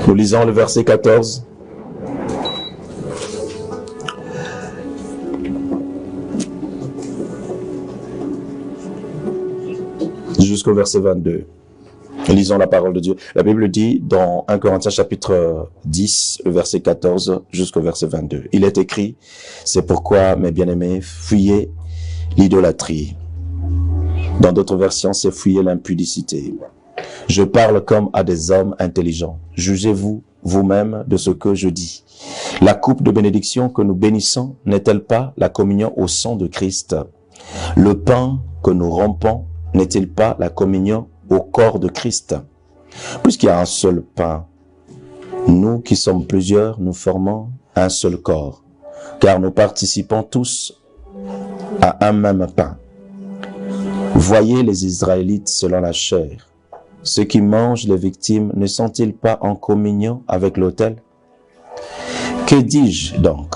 Nous lisons le verset 14. Jusqu'au verset 22. Lisons la parole de Dieu. La Bible dit dans 1 Corinthiens chapitre 10, le verset 14 jusqu'au verset 22. Il est écrit, c'est pourquoi, mes bien-aimés, fuyez l'idolâtrie. Dans d'autres versions, c'est fuyez l'impudicité. Je parle comme à des hommes intelligents. Jugez-vous vous-même de ce que je dis. La coupe de bénédiction que nous bénissons n'est-elle pas la communion au sang de Christ? Le pain que nous rompons n'est-il pas la communion au corps de Christ? Puisqu'il y a un seul pain, nous qui sommes plusieurs, nous formons un seul corps, car nous participons tous à un même pain. Voyez les Israélites selon la chair. Ceux qui mangent les victimes ne sont-ils pas en communion avec l'autel? Que dis-je donc?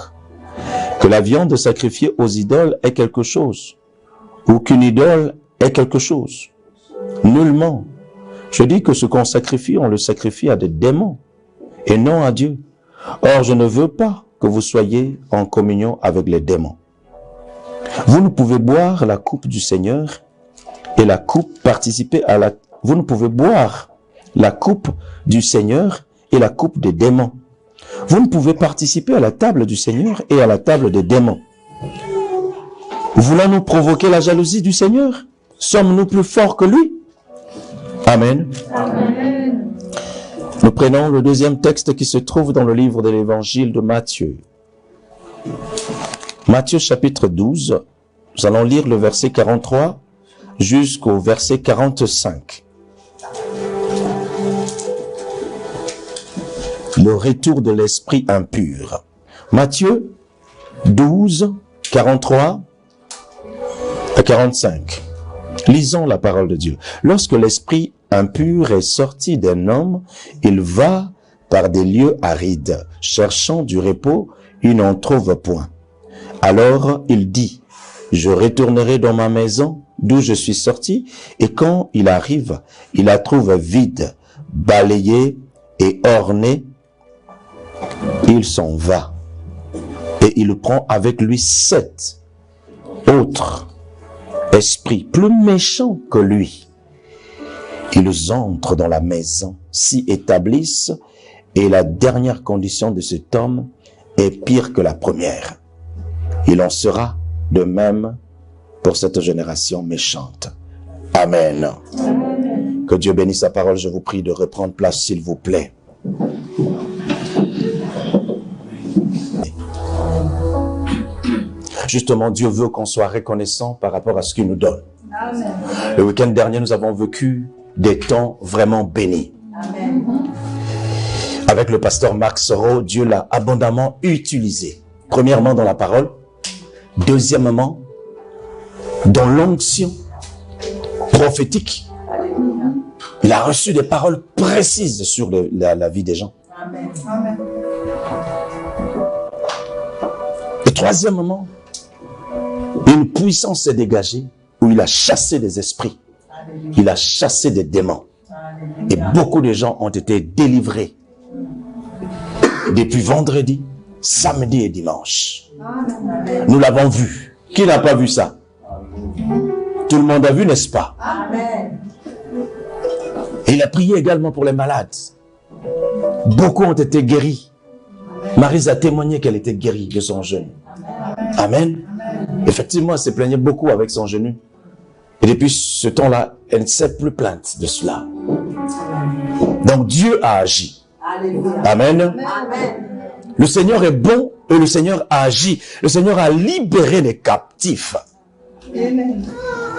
Que la viande sacrifiée aux idoles est quelque chose, ou qu'une idole est quelque chose? Nullement. Je dis que ce qu'on sacrifie, on le sacrifie à des démons, et non à Dieu. Or, je ne veux pas que vous soyez en communion avec les démons. Vous ne pouvez boire la coupe du Seigneur et la coupe participer à la... Vous ne pouvez boire la coupe du Seigneur et la coupe des démons. Vous ne pouvez participer à la table du Seigneur et à la table des démons. Voulons-nous provoquer la jalousie du Seigneur? Sommes-nous plus forts que lui? Amen. Amen. Nous prenons le deuxième texte qui se trouve dans le livre de l'évangile de Matthieu. Matthieu chapitre 12, nous allons lire le verset 43 jusqu'au verset 45. Le retour de l'esprit impur. Matthieu 12, 43 à 45. Lisons la parole de Dieu. Lorsque l'esprit impur est sorti d'un homme, il va par des lieux arides, cherchant du repos, il n'en trouve point. Alors il dit, je retournerai dans ma maison d'où je suis sorti, et quand il arrive, il la trouve vide, balayée et ornée, il s'en va. Et il prend avec lui 7 autres esprits plus méchants que lui. Ils entrent dans la maison, s'y établissent, et la dernière condition de cet homme est pire que la première. Il en sera de même pour cette génération méchante. Amen. Amen. Que Dieu bénisse sa parole. Je vous prie de reprendre place, s'il vous plaît. Justement, Dieu veut qu'on soit reconnaissant par rapport à ce qu'il nous donne. Amen. Le week-end dernier, nous avons vécu des temps vraiment bénis. Amen. Avec le pasteur Marc Soro, Dieu l'a abondamment utilisé. Premièrement, dans la parole. Deuxièmement, dans l'onction prophétique. Il a reçu des paroles précises sur la vie des gens. Amen. Amen. Et troisièmement, une puissance s'est dégagée où il a chassé des esprits. Il a chassé des démons. Et beaucoup de gens ont été délivrés. Depuis vendredi, samedi et dimanche. Nous l'avons vu. Qui n'a pas vu ça? Tout le monde a vu, n'est-ce pas? Et il a prié également pour les malades. Beaucoup ont été guéris. Maryse a témoigné qu'elle était guérie de son genou. Amen. Effectivement, elle se plaignait beaucoup avec son genou. Et depuis ce temps-là, elle ne s'est plus plainte de cela. Donc Dieu a agi. Amen. Amen. Le Seigneur est bon et le Seigneur a agi. Le Seigneur a libéré les captifs.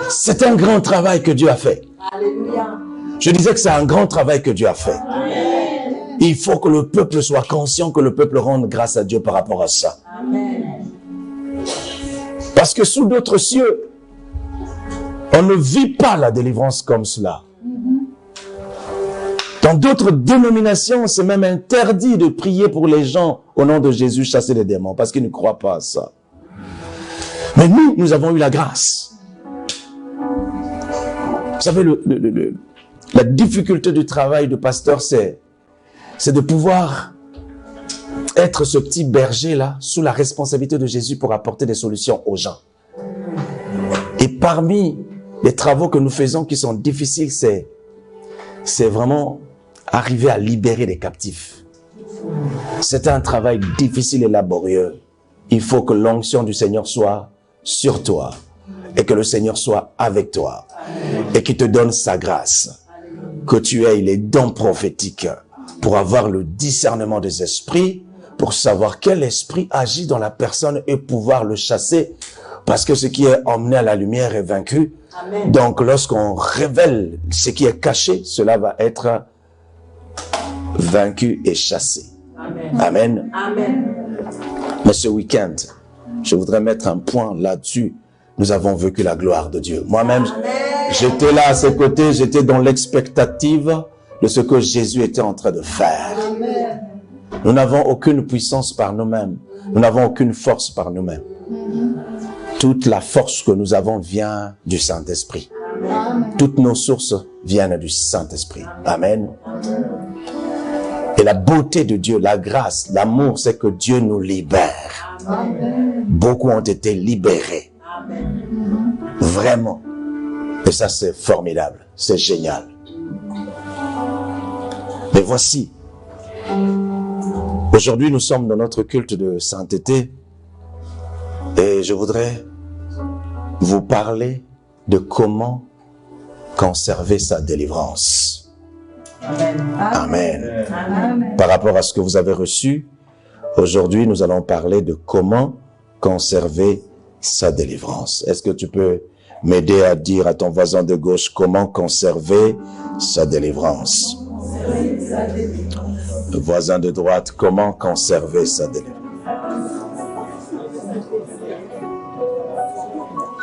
C'est un grand travail que Dieu a fait. Alléluia. Je disais que c'est un grand travail que Dieu a fait. Amen. Il faut que le peuple soit conscient, que le peuple rende grâce à Dieu par rapport à ça. Amen. Parce que sous d'autres cieux, on ne vit pas la délivrance comme cela. Dans d'autres dénominations, c'est même interdit de prier pour les gens au nom de Jésus, chasser les démons, parce qu'ils ne croient pas à ça. Mais nous avons eu la grâce. Vous savez, la difficulté du travail de pasteur, c'est c'est de pouvoir être ce petit berger-là, sous la responsabilité de Jésus pour apporter des solutions aux gens. Et parmi les travaux que nous faisons qui sont difficiles, c'est vraiment arriver à libérer les captifs. C'est un travail difficile et laborieux. Il faut que l'onction du Seigneur soit sur toi et que le Seigneur soit avec toi et qu'il te donne sa grâce, que tu aies les dons prophétiques pour avoir le discernement des esprits, pour savoir quel esprit agit dans la personne et pouvoir le chasser, parce que ce qui est emmené à la lumière est vaincu. Amen. Donc lorsqu'on révèle ce qui est caché, cela va être vaincu et chassé. Amen. Amen. Amen. Mais ce week-end, je voudrais mettre un point là-dessus. Nous avons vécu la gloire de Dieu. Moi-même, j'étais là à ses côtés, j'étais dans l'expectative de ce que Jésus était en train de faire. Amen. Nous n'avons aucune puissance par nous-mêmes. Nous n'avons aucune force par nous-mêmes. Toute la force que nous avons vient du Saint-Esprit. Toutes nos sources viennent du Saint-Esprit. Amen. Et la beauté de Dieu, la grâce, l'amour, c'est que Dieu nous libère. Beaucoup ont été libérés. Vraiment. Et ça, c'est formidable. C'est génial. Mais voici. Aujourd'hui, nous sommes dans notre culte de sainteté. Et je voudrais vous parler de comment conserver sa délivrance. Amen. Amen. Amen. Par rapport à ce que vous avez reçu, aujourd'hui, nous allons parler de comment conserver sa délivrance. Est-ce que tu peux m'aider à dire à ton voisin de gauche comment conserver sa délivrance? Le voisin de droite, comment conserver sa délivrance?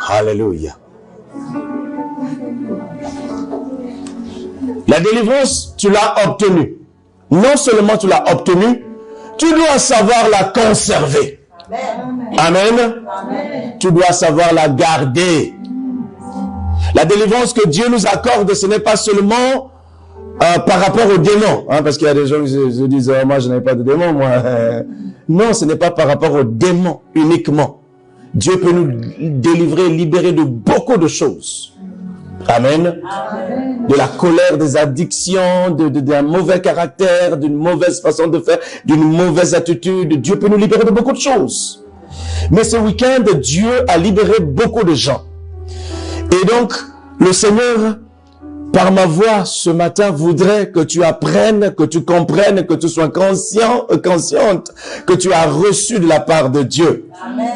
Alléluia. La délivrance, tu l'as obtenue. Non seulement tu l'as obtenue, tu dois savoir la conserver. Amen. Amen. Amen. Tu dois savoir la garder. La délivrance que Dieu nous accorde, ce n'est pas seulement par rapport aux démons. Parce qu'il y a des gens qui se disent, oh, moi je n'ai pas de démons, moi. Non, ce n'est pas par rapport aux démons uniquement. Dieu peut nous délivrer, libérer de beaucoup de choses. Amen. Amen. De la colère, des addictions, d'un mauvais caractère, d'une mauvaise façon de faire, d'une mauvaise attitude. Dieu peut nous libérer de beaucoup de choses. Mais ce week-end, Dieu a libéré beaucoup de gens. Et donc, le Seigneur, par ma voix ce matin, voudrait que tu apprennes, que tu comprennes, que tu sois consciente que tu as reçu de la part de Dieu. Amen.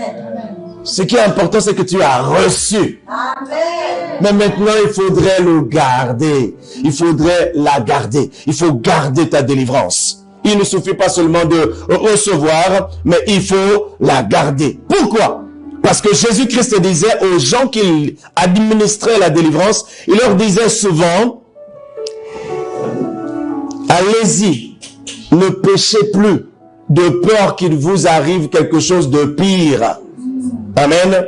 Ce qui est important, c'est que tu as reçu. Amen. Mais maintenant, il faudrait le garder. Il faudrait la garder. Il faut garder ta délivrance. Il ne suffit pas seulement de recevoir, mais il faut la garder. Pourquoi? Parce que Jésus-Christ disait aux gens qu'il administrait la délivrance, il leur disait souvent, allez-y, ne péchez plus, de peur qu'il vous arrive quelque chose de pire. Amen.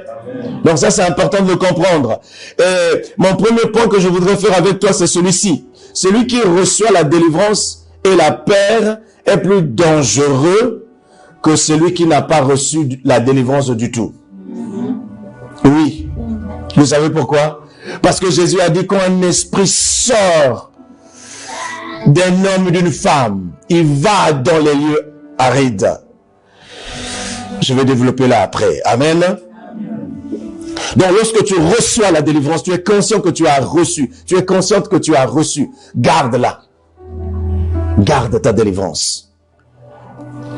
Donc ça, c'est important de le comprendre. Et mon premier point que je voudrais faire avec toi, c'est celui-ci. Celui qui reçoit la délivrance et la perd est plus dangereux que celui qui n'a pas reçu la délivrance du tout. Oui. Vous savez pourquoi? Parce que Jésus a dit quand un esprit sort d'un homme et d'une femme, il va dans les lieux arides. Je vais développer là après. Amen. Donc, lorsque tu reçois la délivrance, tu es conscient que tu as reçu. Tu es consciente que tu as reçu. Garde-la. Garde ta délivrance.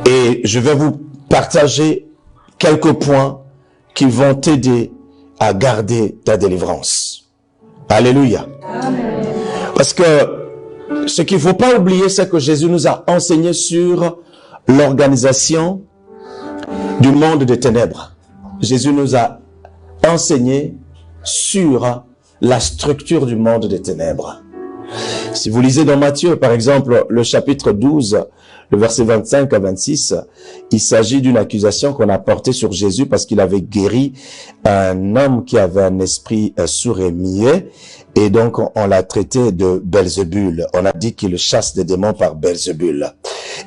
Et je vais vous partager quelques points qui vont t'aider à garder ta délivrance. Alléluia. Amen. Parce que ce qu'il ne faut pas oublier, c'est que Jésus nous a enseigné sur l'organisation du monde des ténèbres. Jésus nous a enseigné sur la structure du monde des ténèbres. Si vous lisez dans Matthieu, par exemple, le chapitre 12, le verset 25 à 26, il s'agit d'une accusation qu'on a portée sur Jésus parce qu'il avait guéri un homme qui avait un esprit sourd et muet, et donc on l'a traité de Belzébul. On a dit qu'il chasse des démons par Belzébul.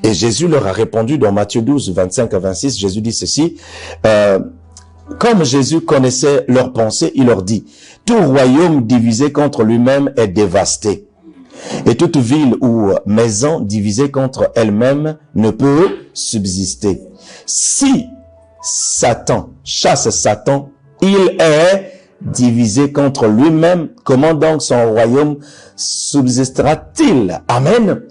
Et Jésus leur a répondu dans Matthieu 12, 25 à 26, Jésus dit ceci, comme Jésus connaissait leurs pensées, il leur dit, « Tout royaume divisé contre lui-même est dévasté. Et toute ville ou maison divisée contre elle-même ne peut subsister. Si Satan chasse Satan, il est divisé contre lui-même. Comment donc son royaume subsistera-t-il? » Amen.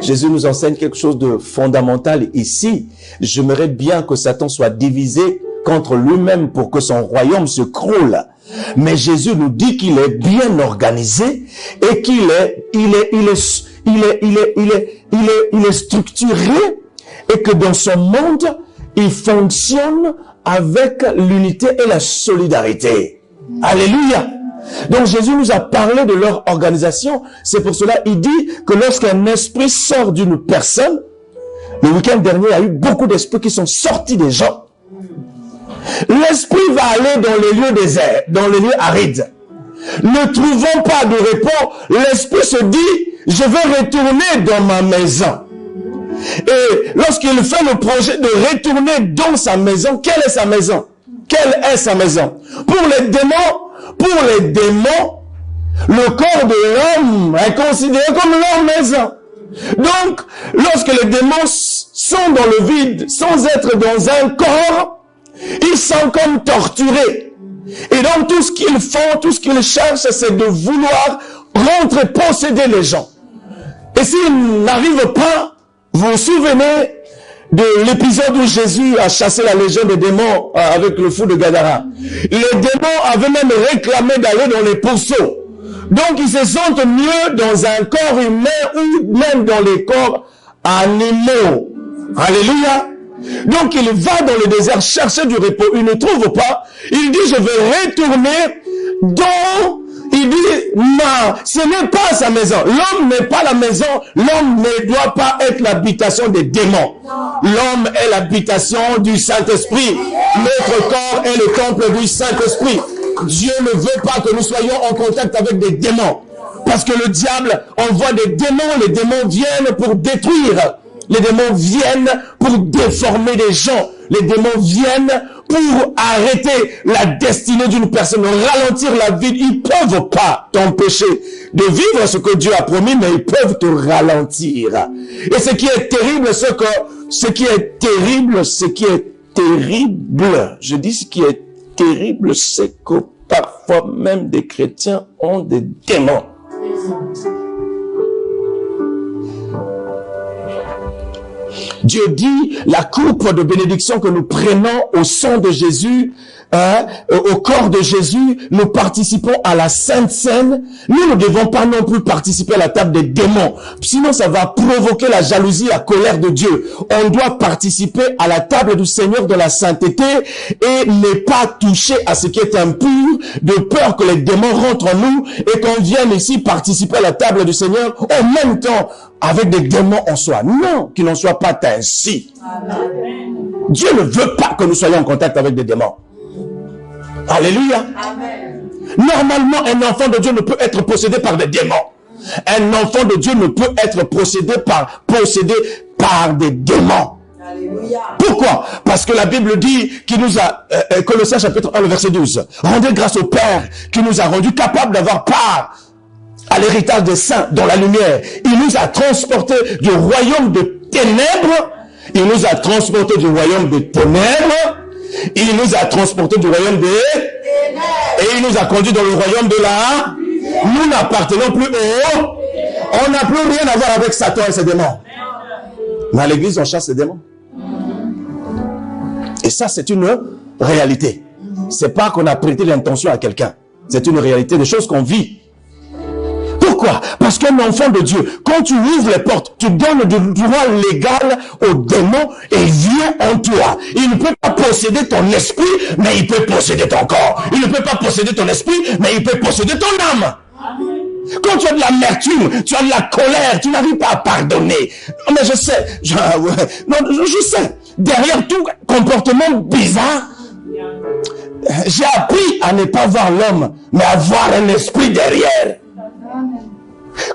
Jésus nous enseigne quelque chose de fondamental ici. J'aimerais bien que Satan soit divisé contre lui-même pour que son royaume se croule. Mais Jésus nous dit qu'il est bien organisé et qu'il est structuré et que dans son monde, il fonctionne avec l'unité et la solidarité. Alléluia. Donc Jésus nous a parlé de leur organisation. C'est pour cela qu'il dit que lorsqu'un esprit sort d'une personne, le week-end dernier, il y a eu beaucoup d'esprits qui sont sortis des gens. L'esprit va aller dans les lieux déserts, dans les lieux arides. Ne trouvant pas de repos, l'esprit se dit, je vais retourner dans ma maison. Et lorsqu'il fait le projet de retourner dans sa maison, quelle est sa maison? Quelle est sa maison? Pour les démons, le corps de l'homme est considéré comme leur maison. Donc, lorsque les démons sont dans le vide, sans être dans un corps, ils sont comme torturés. Et donc tout ce qu'ils font, tout ce qu'ils cherchent, c'est de vouloir rentrer, posséder les gens. Et s'ils n'arrivent pas, vous vous souvenez de l'épisode où Jésus a chassé la légion des démons avec le fou de Gadara. Les démons avaient même réclamé d'aller dans les pourceaux. Donc ils se sentent mieux dans un corps humain ou même dans les corps animaux. Alléluia. Donc il va dans le désert chercher du repos, il ne trouve pas, il dit je vais retourner dans, il dit non, ce n'est pas sa maison, l'homme n'est pas la maison, l'homme ne doit pas être l'habitation des démons, l'homme est l'habitation du Saint-Esprit, notre corps est le temple du Saint-Esprit. Dieu ne veut pas que nous soyons en contact avec des démons, parce que le diable envoie des démons, les démons viennent pour détruire. Les démons viennent pour déformer les gens. Les démons viennent pour arrêter la destinée d'une personne, ralentir la vie. Ils peuvent pas t'empêcher de vivre ce que Dieu a promis, mais ils peuvent te ralentir. Et ce qui est terrible, je dis ce qui est terrible, c'est que parfois même des chrétiens ont des démons. Dieu dit, la coupe de bénédiction que nous prenons au sang de Jésus, au corps de Jésus, nous participons à la Sainte Seine. Nous ne devons pas non plus participer à la table des démons. Sinon, ça va provoquer la jalousie, la colère de Dieu. On doit participer à la table du Seigneur de la sainteté et ne pas toucher à ce qui est impur, de peur que les démons rentrent en nous et qu'on vienne ici participer à la table du Seigneur en même temps avec des démons en soi. Non, qu'il n'en soit pas ainsi. Amen. Dieu ne veut pas que nous soyons en contact avec des démons. Alléluia. Amen. Normalement, un enfant de Dieu ne peut être possédé par des démons. Un enfant de Dieu ne peut être possédé par des démons. Alléluia. Pourquoi? Parce que la Bible dit qu'il nous a, Colossiens chapitre 1, le verset 12, rendez grâce au Père qui nous a rendus capables d'avoir part à l'héritage des saints dans la lumière. Il nous a transportés du royaume de ténèbres. Il nous a transportés du royaume de ténèbres. Il nous a transportés du royaume des ténèbres. Et il nous a conduits dans le royaume de la... Nous n'appartenons plus au... On n'a plus rien à voir avec Satan et ses démons. Mais à l'église, on chasse les démons. Et ça, c'est une réalité. C'est pas qu'on a prêté l'intention à quelqu'un. C'est une réalité des choses qu'on vit. Pourquoi? Parce qu'un enfant de Dieu, quand tu ouvres les portes, tu donnes du droit légal au démon et il vient en toi. Il ne peut pas posséder ton esprit, mais il peut posséder ton corps. Il ne peut pas posséder ton esprit, mais il peut posséder ton âme. Quand tu as de l'amertume, tu as de la colère, tu n'arrives pas à pardonner. Mais je sais, je sais, derrière tout comportement bizarre, j'ai appris à ne pas voir l'homme, mais à voir un esprit derrière.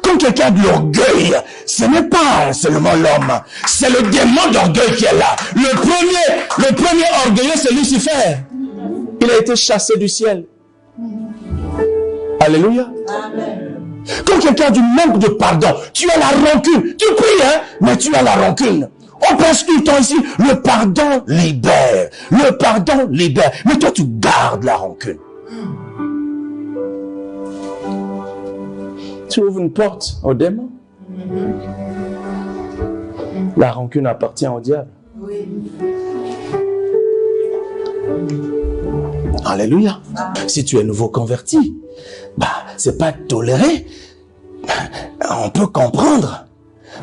Quand quelqu'un a de l'orgueil, ce n'est pas seulement l'homme, c'est le démon d'orgueil qui est là. Le premier orgueilleux, c'est Lucifer. Il a été chassé du ciel. Alléluia. Amen. Quand quelqu'un a du manque de pardon, tu as la rancune. Tu pries, hein, mais tu as la rancune. On pense tout le temps ici, le pardon libère. Le pardon libère. Mais toi, tu gardes la rancune. Tu ouvres une porte au démon. La rancune appartient au diable. Oui. Alléluia. Si tu es nouveau converti, c'est pas toléré. On peut comprendre.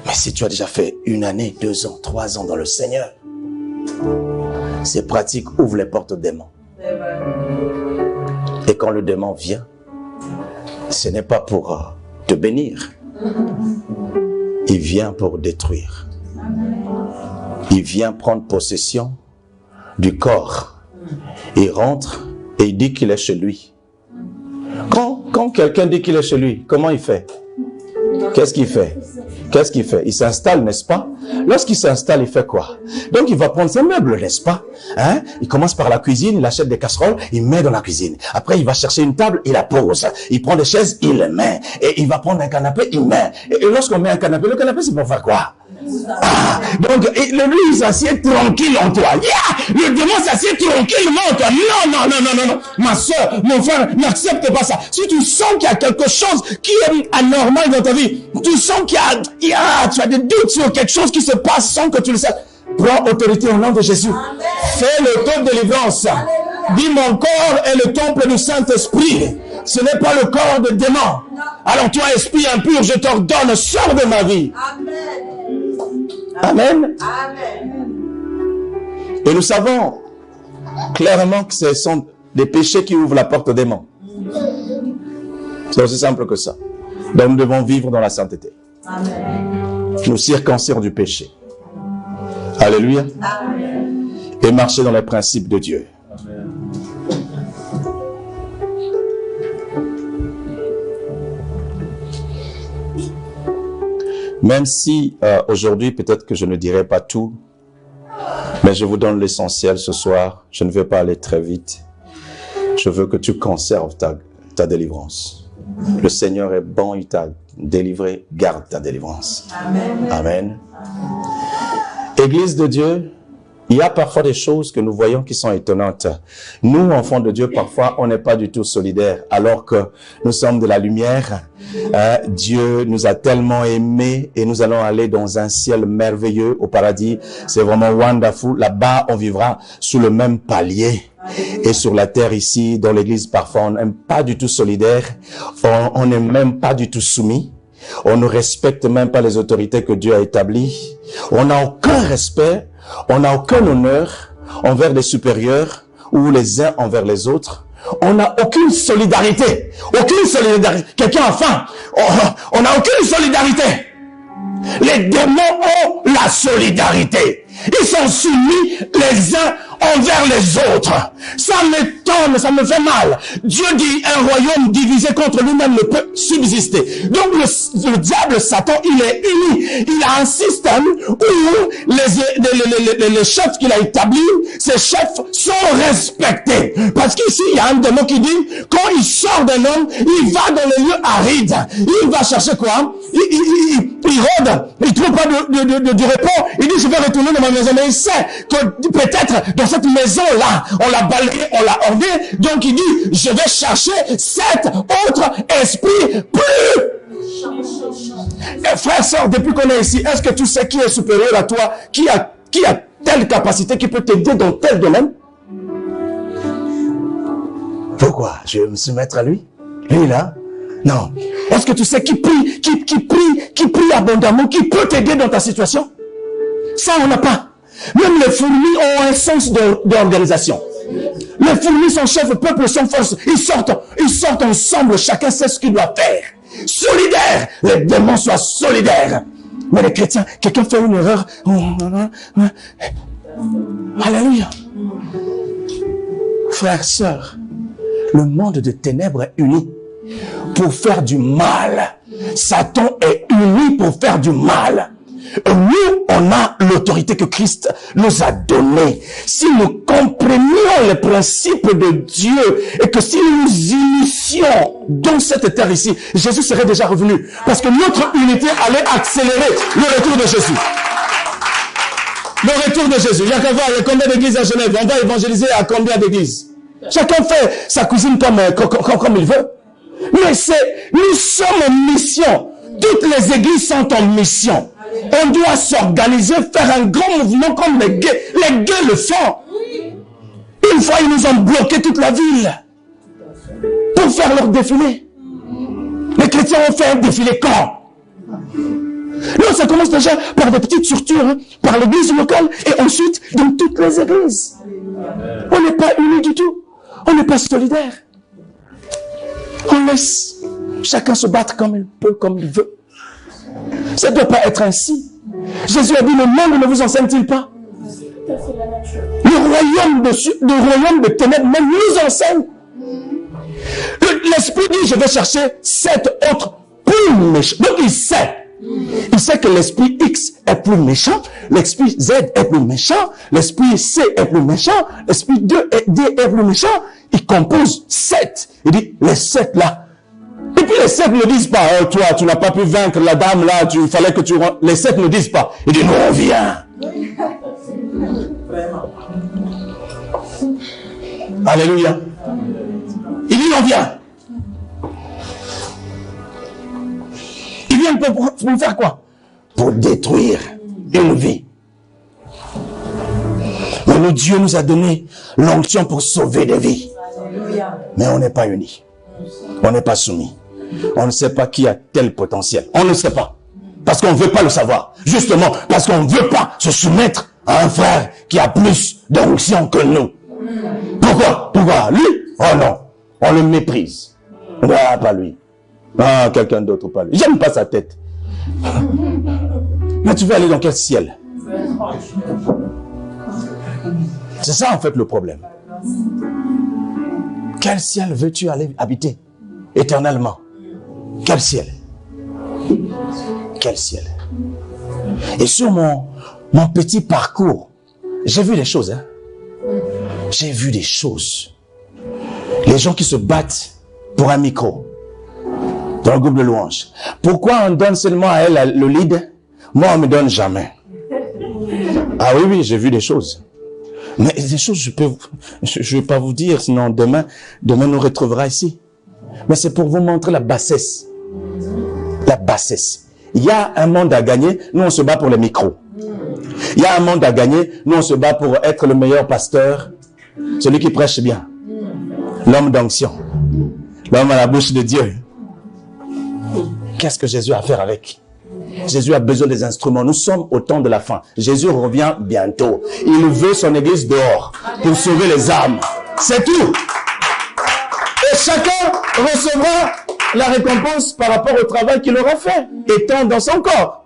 Mais si tu as déjà fait 1 année, 2 ans, 3 ans dans le Seigneur, ces pratiques ouvrent les portes au démon. Et quand le démon vient, ce n'est pas pour te bénir. Il vient pour détruire. Il vient prendre possession du corps. Il rentre et il dit qu'il est chez lui. Quand quelqu'un dit qu'il est chez lui, comment il fait? Qu'est-ce qu'il fait? Qu'est-ce qu'il fait? Il s'installe, n'est-ce pas? Lorsqu'il s'installe, il fait quoi? Donc il va prendre ses meubles, n'est-ce pas? Hein? Il commence par la cuisine, il achète des casseroles, il met dans la cuisine. Après, il va chercher une table, il la pose. Il prend des chaises, il les met. Et il va prendre un canapé, il met. Et lorsqu'on met un canapé, le canapé, c'est pour faire quoi? Donc, lui, il s'assied tranquille en toi. Yeah! Le démon s'assied tranquillement en toi. Non. Ma soeur, mon frère, n'accepte pas ça. Si tu sens qu'il y a quelque chose qui est anormal dans ta vie, tu sens qu'il y a tu as des doutes sur quelque chose qui se passe sans que tu le saches, prends autorité au nom de Jésus. Amen. Fais le temps de délivrance. Dis, mon corps est le temple du Saint-Esprit. Ce n'est pas le corps de démon. Alors toi, esprit impur, je t'ordonne, sors de ma vie. Amen. Amen. Et nous savons clairement que ce sont des péchés qui ouvrent la porte aux démons. C'est aussi simple que ça. Donc nous devons vivre dans la sainteté. Amen. Nous circoncire du péché. Alléluia. Amen. Et marcher dans les principes de Dieu. Amen. Même si aujourd'hui, peut-être que je ne dirai pas tout, mais je vous donne l'essentiel ce soir. Je ne veux pas aller très vite. Je veux que tu conserves ta délivrance. Le Seigneur est bon, il t'a délivré. Garde ta délivrance. Amen. Amen. Église de Dieu, il y a parfois des choses que nous voyons qui sont étonnantes. Nous, enfants de Dieu, parfois, on n'est pas du tout solidaires, alors que nous sommes de la lumière. Dieu nous a tellement aimés et nous allons aller dans un ciel merveilleux au paradis. C'est vraiment wonderful. Là-bas, on vivra sous le même palier. Et sur la terre ici, dans l'église, parfois, on n'est pas du tout solidaire. On n'est même pas du tout soumis. On ne respecte même pas les autorités que Dieu a établies. On n'a aucun respect. On n'a aucun honneur envers les supérieurs ou les uns envers les autres. On n'a aucune solidarité. Aucune solidarité. Quelqu'un a faim. On n'a aucune solidarité. Les démons ont la solidarité. Ils sont soumis les uns envers les autres. Ça m'étonne, ça me fait mal. Dieu dit un royaume divisé contre lui-même ne peut subsister. Donc le diable, Satan, il est uni. Il a un système où les chefs qu'il a établis, ces chefs sont respectés. Parce qu'ici, il y a un démon qui dit, quand il sort d'un homme, il va dans les lieux arides. Il va chercher quoi? Il rôde, il trouve pas du repos. Il dit, je vais retourner dans ma maison. Mais il sait que peut-être dans cette maison-là, on l'a balayé, on l'a orné. Donc il dit, je vais chercher cet autre esprit plus. Et frère, sœur, depuis qu'on est ici, est-ce que tu sais qui est supérieur à toi, qui a telle capacité, qui peut t'aider dans tel domaine? Pourquoi? Je vais me soumettre à lui? Lui là? Non. Est-ce que tu sais qui prie abondamment, qui peut t'aider dans ta situation? Ça, on n'a pas. Même les fourmis ont un sens d'organisation. Les fourmis sont chefs, le peuple sont force. Ils sortent ensemble, chacun sait ce qu'il doit faire. solidaires. Les démons soient solidaires. Mais les chrétiens, quelqu'un fait une erreur. Alléluia. Frères, sœurs, le monde de ténèbres est uni pour faire du mal. Satan est uni pour faire du mal. Et nous, on a l'autorité que Christ nous a donnée. Si nous comprenions les principes de Dieu et que si nous initions dans cette terre ici, Jésus serait déjà revenu. Parce que notre unité allait accélérer le retour de Jésus. Le retour de Jésus. Il y a qu'à voir, il y a combien d'églises à Genève? On va évangéliser à combien d'églises? Chacun fait sa cuisine comme il veut. Mais nous sommes en mission. Toutes les églises sont en mission. On doit s'organiser, faire un grand mouvement comme les gays. Les gays le font. Une fois, ils nous ont bloqué toute la ville pour faire leur défilé. Les chrétiens ont fait un défilé quand? Non, ça commence déjà par des petites structures, hein, par l'église locale et ensuite dans toutes les églises. On n'est pas unis du tout. On n'est pas solidaires. On laisse chacun se battre comme il peut, comme il veut. Ça ne doit pas être ainsi. Jésus a dit, le monde ne vous enseigne-t-il pas? Le royaume de ténèbres même nous enseigne. L'esprit dit, je vais chercher 7 autres plus méchants. Donc il sait. Il sait que l'esprit X est plus méchant, l'esprit Z est plus méchant, l'esprit C est plus méchant, l'esprit D est plus méchant. Il compose 7. Il dit, les 7 là. Et puis les 7 ne disent pas, oh, toi, tu n'as pas pu vaincre la dame là, il fallait que tu rentres. Les 7 ne disent pas. Il dit, non, viens. Alléluia. Il dit, on vient. Il vient pour faire quoi? Pour détruire une vie. Mais nous, Dieu nous a donné l'onction pour sauver des vies. Mais on n'est pas unis. On n'est pas soumis. On ne sait pas qui a tel potentiel. On ne sait pas. Parce qu'on ne veut pas le savoir. Justement, parce qu'on ne veut pas se soumettre à un frère qui a plus d'onction que nous. Pourquoi? Pourquoi? Lui? Oh non. On le méprise. Ah, pas lui. Ah, quelqu'un d'autre, pas lui. J'aime pas sa tête. Mais tu veux aller dans quel ciel? C'est ça en fait le problème. Quel ciel veux-tu aller habiter éternellement? Quel ciel? Quel ciel? Et sur mon petit parcours, j'ai vu des choses. Hein? J'ai vu des choses. Les gens qui se battent pour un micro dans le groupe de louanges. Pourquoi on donne seulement à elle le lead? Moi, on ne me donne jamais. Ah oui, j'ai vu des choses. Mais des choses, je vais pas vous dire, sinon demain nous retrouvera ici. Mais c'est pour vous montrer la bassesse. La bassesse. Il y a un monde à gagner, nous on se bat pour les micros. Il y a un monde à gagner, nous on se bat pour être le meilleur pasteur, celui qui prêche bien. L'homme d'onction. L'homme à la bouche de Dieu. Qu'est-ce que Jésus a à faire avec? Jésus a besoin des instruments. Nous sommes au temps de la fin. Jésus revient bientôt. Il veut son église dehors pour sauver les âmes. C'est tout. Et chacun recevra la récompense par rapport au travail qu'il aura fait, étant dans son corps.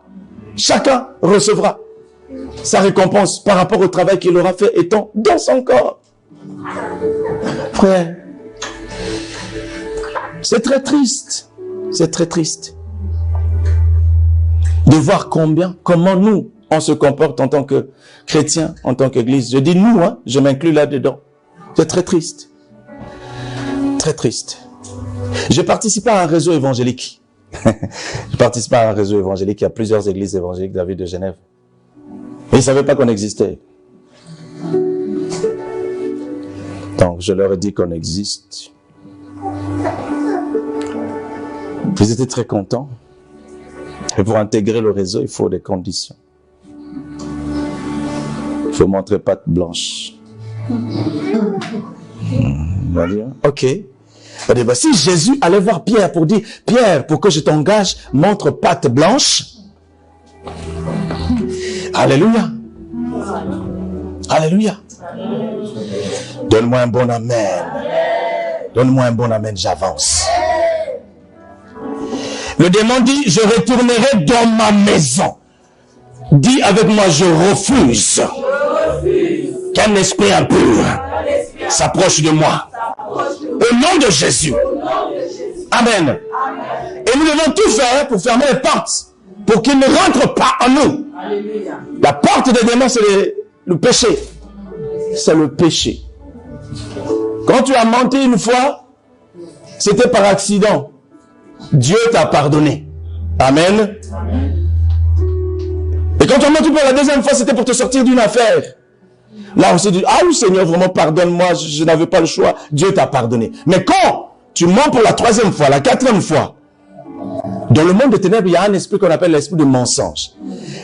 Chacun recevra sa récompense par rapport au travail qu'il aura fait, étant dans son corps. Frère, c'est très triste. C'est très triste de voir comment nous, on se comporte en tant que chrétiens, en tant qu'église. Je dis nous, hein, je m'inclus là-dedans. C'est très triste. Très triste. Je participe à un réseau évangélique. Je participe à un réseau évangélique. Il y a plusieurs églises évangéliques de la ville de Genève. Et ils ne savaient pas qu'on existait. Donc, je leur ai dit qu'on existe. Ils étaient très contents. Et pour intégrer le réseau, il faut des conditions. Il faut montrer patte blanche. On va dire, ok. On va dire, bah, si Jésus allait voir Pierre pour dire, Pierre, pour que je t'engage, montre patte blanche. Alléluia. Alléluia. Donne-moi un bon amen. Donne-moi un bon amen, j'avance. Le démon dit, je retournerai dans ma maison. Dis avec moi, je refuse qu'un esprit impur s'approche de moi. Au nom de Jésus. Amen. Et nous devons tout faire pour fermer les portes, pour qu'ils ne rentrent pas en nous. La porte des démons, c'est le péché. C'est le péché. Quand tu as menti une fois, c'était par accident. Dieu t'a pardonné. Amen. Et quand tu as menti pour la deuxième fois, c'était pour te sortir d'une affaire. Là, on s'est dit, ah oui Seigneur, vraiment pardonne-moi, je n'avais pas le choix. Dieu t'a pardonné. Mais quand tu mens pour la troisième fois, la quatrième fois, dans le monde des ténèbres, il y a un esprit qu'on appelle l'esprit de mensonge.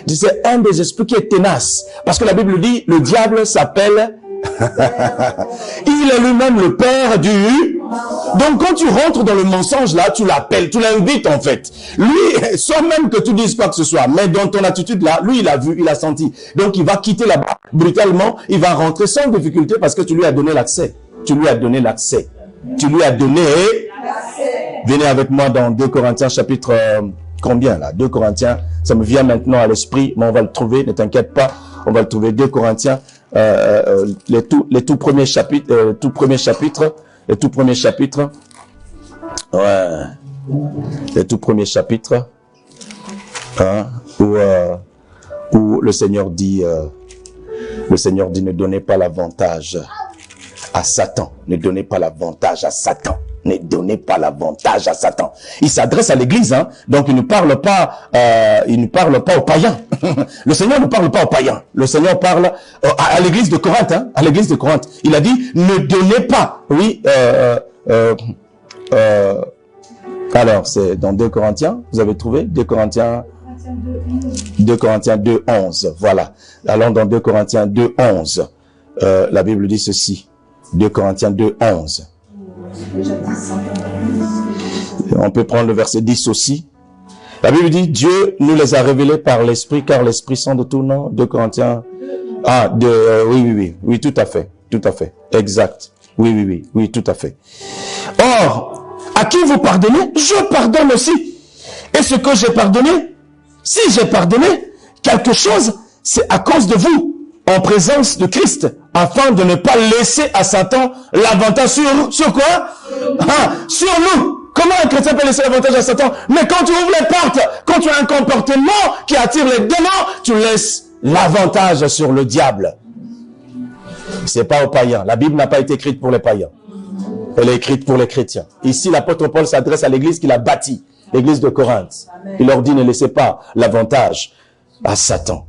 C'est un des esprits qui est tenace. Parce que la Bible dit, le diable s'appelle... il est lui-même le père du... Donc quand tu rentres dans le mensonge là, tu l'appelles, tu l'invites en fait. Lui, sans même que tu dises quoi que ce soit, mais dans ton attitude là, lui il a vu, il a senti. Donc il va quitter là-bas brutalement, il va rentrer sans difficulté parce que tu lui as donné l'accès. Tu lui as donné l'accès. Tu lui as donné... Venez avec moi dans 2 Corinthiens chapitre... combien là? 2 Corinthiens, ça me vient maintenant à l'esprit, mais on va le trouver, ne t'inquiète pas, on va le trouver. 2 Corinthiens, les tout premiers chapitres, les tout premiers chapitres, ouais, les tout premiers chapitres, hein, où le Seigneur dit, ne donnez pas l'avantage à Satan, ne donnez pas l'avantage à Satan. Ne donnez pas l'avantage à Satan. Il s'adresse à l'église, hein. Donc il ne parle pas aux païens. Le Seigneur ne parle pas aux païens. Le Seigneur parle à l'église de Corinthe, hein. À l'église de Corinthe. Il a dit, ne donnez pas. Oui, alors c'est dans 2 Corinthiens, vous avez trouvé 2 Corinthiens 2, 11. Voilà. Allons dans 2 Corinthiens 2, 11. La Bible dit ceci. 2 Corinthiens 2, 11. On peut prendre le verset 10 aussi. La Bible dit, Dieu nous les a révélés par l'Esprit, car l'Esprit sont de tout, non? 2 Corinthiens. Oui, tout à fait. Exact. Oui, tout à fait. Or, à qui vous pardonnez, je pardonne aussi. Et ce que j'ai pardonné, si j'ai pardonné quelque chose, c'est à cause de vous, en présence de Christ, afin de ne pas laisser à Satan l'avantage sur quoi? Sur nous. Comment un chrétien peut laisser l'avantage à Satan? Mais quand tu ouvres les portes, quand tu as un comportement qui attire les démons, tu laisses l'avantage sur le diable. C'est pas aux païens. La Bible n'a pas été écrite pour les païens. Elle est écrite pour les chrétiens. Ici, l'apôtre Paul s'adresse à l'église qu'il a bâtie, l'église de Corinthe. Il leur dit, ne laissez pas l'avantage à Satan.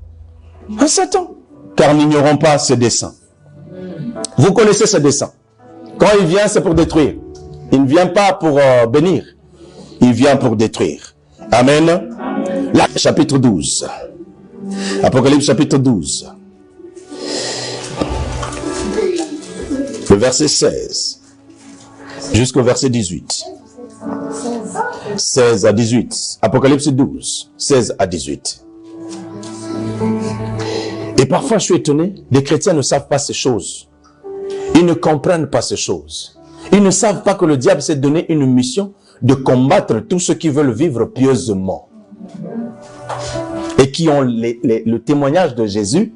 À Satan. Car n'ignorons pas ses desseins. Vous connaissez ses desseins. Quand il vient, c'est pour détruire. Il ne vient pas pour bénir. Il vient pour détruire. Amen. Là, chapitre 12. Apocalypse chapitre 12. Le verset 16. Jusqu'au verset 18. 16 à 18. Apocalypse 12. 16 à 18. Et parfois, je suis étonné, les chrétiens ne savent pas ces choses. Ils ne comprennent pas ces choses. Ils ne savent pas que le diable s'est donné une mission de combattre tous ceux qui veulent vivre pieusement. Et qui ont le témoignage de Jésus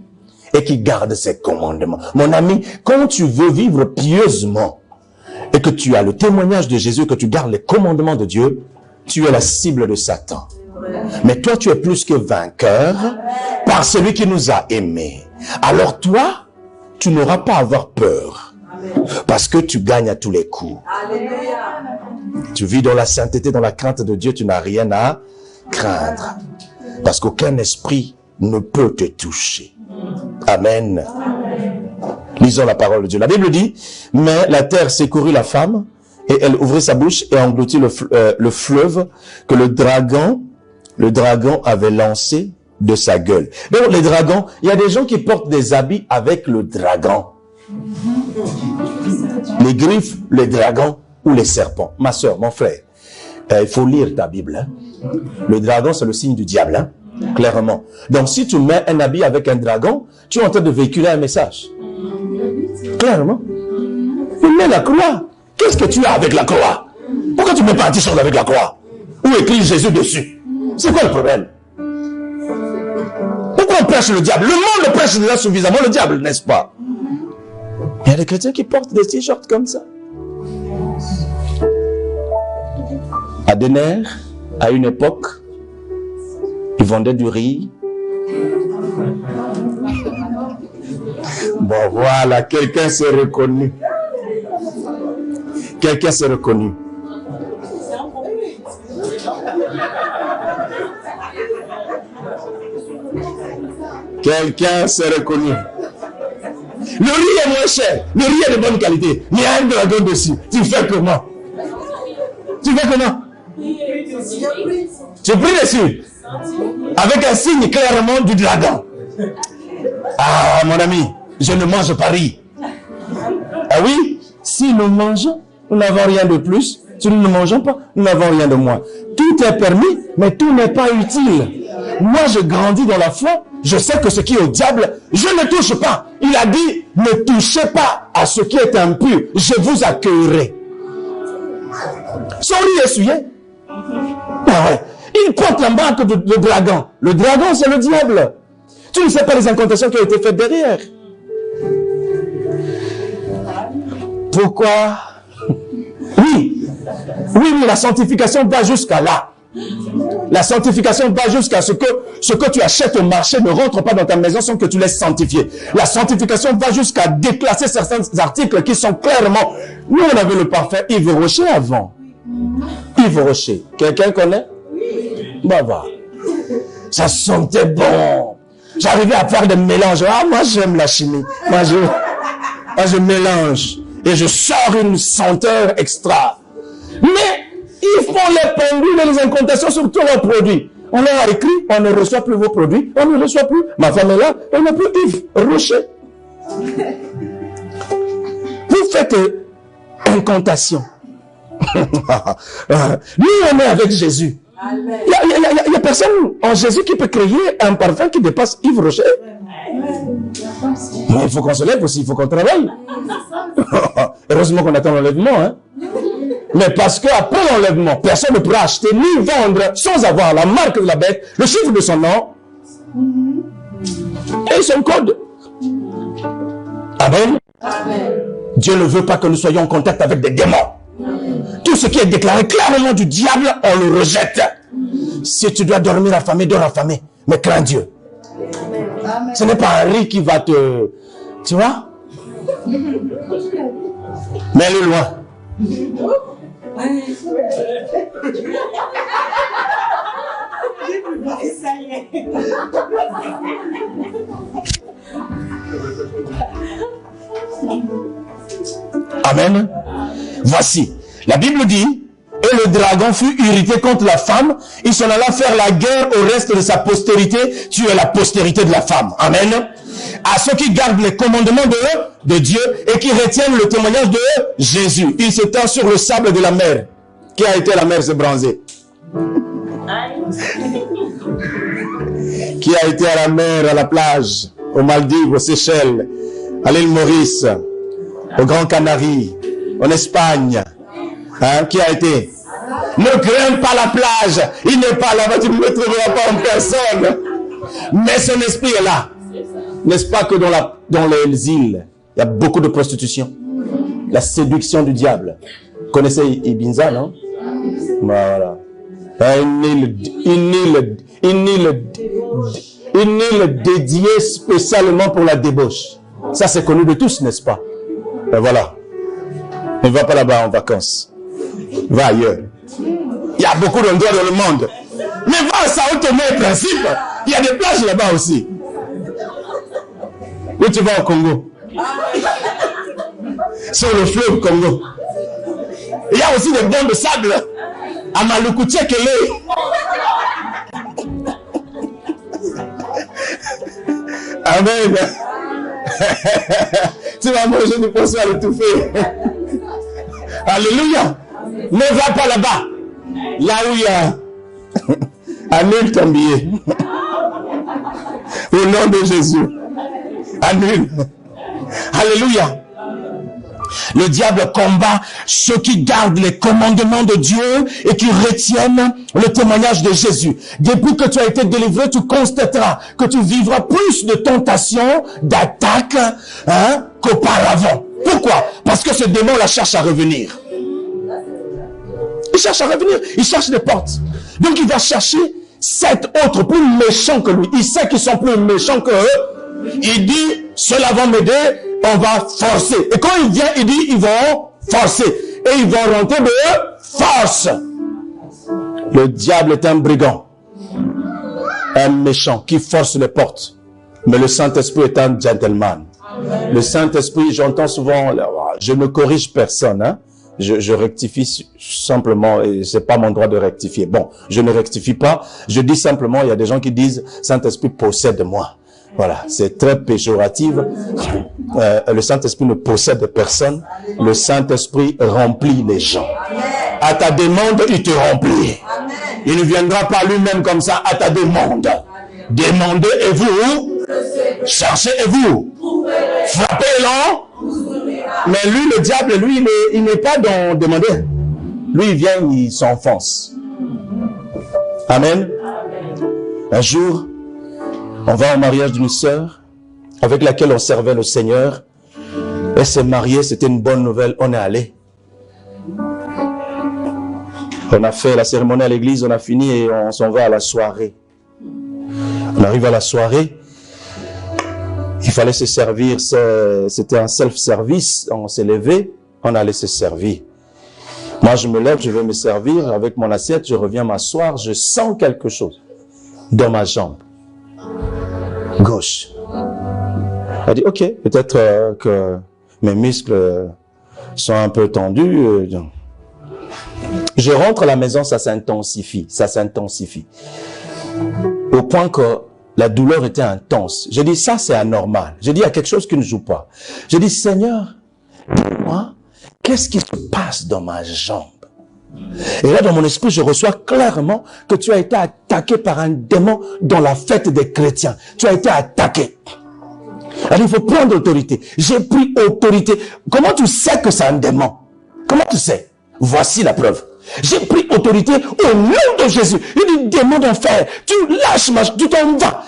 et qui gardent ses commandements. Mon ami, quand tu veux vivre pieusement et que tu as le témoignage de Jésus, que tu gardes les commandements de Dieu, tu es la cible de Satan. Mais toi, tu es plus que vainqueur par celui qui nous a aimés. Alors toi, tu n'auras pas à avoir peur. Parce que tu gagnes à tous les coups. Tu vis dans la sainteté, dans la crainte de Dieu, tu n'as rien à craindre. Parce qu'aucun esprit ne peut te toucher. Amen. Lisons la parole de Dieu. La Bible dit, mais la terre secourut la femme, et elle ouvrit sa bouche et engloutit le fleuve que le dragon avait lancé de sa gueule. Donc les dragons, il y a des gens qui portent des habits avec le dragon. Les griffes, les dragons ou les serpents. Ma soeur, mon frère, il faut lire ta Bible. Hein. Le dragon, c'est le signe du diable, hein, clairement. Donc si tu mets un habit avec un dragon, tu es en train de véhiculer un message. Clairement. Il met la croix. Qu'est-ce que tu as avec la croix? Pourquoi tu ne mets pas un t-shirt avec la croix? où écrit Jésus dessus. C'est quoi le problème? Pourquoi on prêche le diable? Le monde le prêche déjà suffisamment le diable, n'est-ce pas? Il y a des chrétiens qui portent des t-shirts comme ça. Adener, à une époque, il vendait du riz. Bon, voilà, quelqu'un s'est reconnu. Quelqu'un s'est reconnu. Quelqu'un s'est reconnu. Le riz est moins cher. Le riz est de bonne qualité. Mais il y a un dragon dessus. Tu fais comment? Tu fais comment? Tu pries dessus. Avec un signe clairement du dragon. Ah, mon ami, je ne mange pas riz. Ah oui? Si nous mangeons, nous n'avons rien de plus. Si nous ne mangeons pas, nous n'avons rien de moins. Tout est permis, mais tout n'est pas utile. Moi, je grandis dans la foi. Je sais que ce qui est au diable, je ne touche pas. Il a dit, ne touchez pas à ce qui est impur. Je vous accueillerai. Son riz essuyé. Ah ouais. Il porte la marque de dragon. Le dragon, c'est le diable. Tu ne sais pas les incantations qui ont été faites derrière. Pourquoi? Oui, la sanctification va jusqu'à là. La sanctification va jusqu'à ce que tu achètes au marché ne rentre pas dans ta maison sans que tu laisses sanctifier. La sanctification va jusqu'à déclasser certains articles qui sont clairement... Nous, on avait le parfait Yves Rocher avant. Yves Rocher. Quelqu'un connaît? Bah, va. Ça sentait bon. J'arrivais à faire des mélanges. Ah, moi, j'aime la chimie. Moi, je mélange. Et je sors une senteur extra. Mais, ils font les pendules et les incantations sur tous leurs produits. On leur a écrit, on ne reçoit plus vos produits, on ne reçoit plus. Ma femme est là, on n'a plus Yves Rocher. Vous faites incantation. Nous, on est avec Jésus. Il y a personne en Jésus qui peut créer un parfum qui dépasse Yves Rocher. Mais il faut qu'on se lève aussi, il faut qu'on travaille. Heureusement qu'on attend l'enlèvement, hein. Mais parce qu'après l'enlèvement, personne ne pourra acheter ni vendre sans avoir la marque de la bête, le chiffre de son nom et son code. Amen. Amen. Dieu ne veut pas que nous soyons en contact avec des démons. Tout ce qui est déclaré clairement du diable, on le rejette. Si tu dois dormir affamé, dors affamé. Mais crains Dieu. Amen. Ce n'est pas un riz qui va te... Tu vois? Mets-le loin. Amen. Voici, la Bible dit, et le dragon fut irrité contre la femme, il s'en alla faire la guerre au reste de sa postérité, tu es la postérité de la femme. Amen. À ceux qui gardent les commandements de Dieu et qui retiennent le témoignage de Jésus. Il s'étend sur le sable de la mer. Qui a été à la mer se bronzer? Qui a été à la mer, à la plage, aux Maldives, aux Seychelles, à l'île Maurice, aux Grands Canaries, en Espagne? Hein? Qui a été? Ne crains pas la plage. Il n'est pas là-bas, tu ne me trouveras pas en personne. Mais son esprit est là. N'est-ce pas que dans les îles, il y a beaucoup de prostitution? La séduction du diable. Vous connaissez Ibiza, non? Voilà. Une île dédiée spécialement pour la débauche. Ça, c'est connu de tous, n'est-ce pas? Ben voilà. Ne va pas là-bas en vacances. Va ailleurs. Il y a beaucoup d'endroits dans le monde. Mais va à Sao Tomé et Principe. Il y a des plages là-bas aussi. Où tu vas au Congo? Sur le fleuve Congo. Il y a aussi des bancs de sable. À Maluku-Tchekele. Amen. Tu vas manger du poisson à l'étouffer. Alléluia. Ne va pas là-bas. Là où il y a... Annule ton billet. Au nom de Jésus. Annule. Alléluia. Le diable combat ceux qui gardent les commandements de Dieu et qui retiennent le témoignage de Jésus. Depuis que tu as été délivré, tu constateras que tu vivras plus de tentations, d'attaques qu'auparavant. Pourquoi? Parce que ce démon-là cherche à revenir. Il cherche à revenir. Il cherche des portes. Donc il va chercher 7 autres plus méchants que lui. Il sait qu'ils sont plus méchants que eux. Il dit, ceux-là vont m'aider, on va forcer. Et quand il vient, il dit, ils vont forcer. Et ils vont rentrer de force. Le diable est un brigand. Un méchant qui force les portes. Mais le Saint-Esprit est un gentleman. Le Saint-Esprit, j'entends souvent, je ne corrige personne, hein. Je rectifie simplement, et c'est pas mon droit de rectifier. Bon, je ne rectifie pas. Je dis simplement, il y a des gens qui disent, Saint-Esprit possède moi. Voilà, c'est très péjoratif. Le Saint-Esprit ne possède personne. Le Saint-Esprit remplit les gens. À ta demande, il te remplit. Il ne viendra pas lui-même comme ça à ta demande. Demandez et vous cherchez et vous frappez-le. Mais lui, le diable, lui, il n'est pas dans demander. Lui, il vient, il s'enfonce. Amen. Un jour, on va au mariage d'une sœur avec laquelle on servait le Seigneur. Elle s'est mariée, c'était une bonne nouvelle. On est allé. On a fait la cérémonie à l'église, on a fini et on s'en va à la soirée. On arrive à la soirée. Il fallait se servir, c'était un self-service, on s'est levé, on allait se servir. Moi je me lève, je vais me servir avec mon assiette, je reviens m'asseoir, je sens quelque chose dans ma jambe gauche. Elle dit, ok, peut-être que mes muscles sont un peu tendus. Je rentre à la maison, ça s'intensifie. Au point que la douleur était intense. J'ai dit, ça c'est anormal. J'ai dit, il y a quelque chose qui ne joue pas. J'ai dit, Seigneur, dis-moi, qu'est-ce qui se passe dans ma jambe? Et là, dans mon esprit, je reçois clairement que tu as été attaqué par un démon dans la fête des chrétiens. Tu as été attaqué. Alors, il faut prendre autorité. J'ai pris autorité. Comment tu sais que c'est un démon? Comment tu sais? Voici la preuve. J'ai pris autorité au nom de Jésus. Il dit, démon d'enfer, tu lâches tu t'en vas.